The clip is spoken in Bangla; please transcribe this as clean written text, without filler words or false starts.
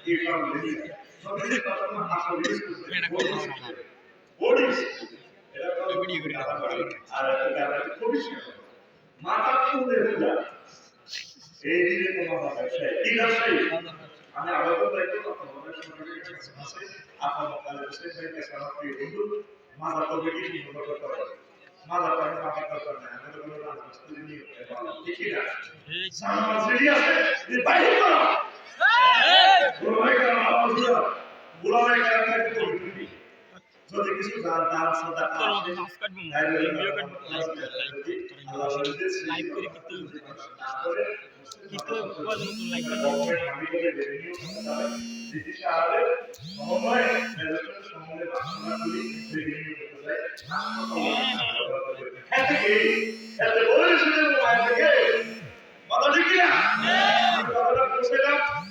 এই কারণে সবচেয়ে কথা আসলে বডি এটা তো ভিডিও করে না আর এটা খুবই মাথা খুলে যায় এই দিনে কোনো ব্যবসায় কি ব্যবসায়ী আমি আবার দায়িত্ব কথা বলার সময় আছে আপনার কাছে সেই সাথে বন্ধু মাথা তো বেশি সুন্দর করতে হবে মাথা টাকা মাথা করতে না আমাদের কোনো রাজমিস্ত্রি নিয়ে ঠিক না সামনে সিরিয়াস এই বাইরে করো বুলায় কারণে করবি যদি কিছু দান সদা আসে লাইভ করে কিন্তু লাইভ করে আমি বলে রেভিনিউ জিনিসটা আছে সময় ম্যানেজমেন্ট সময় বাসনাগুলি রেভিনিউ করতে যায় এত বলে শুনে মোবাইল থেকে কথা ঠিক না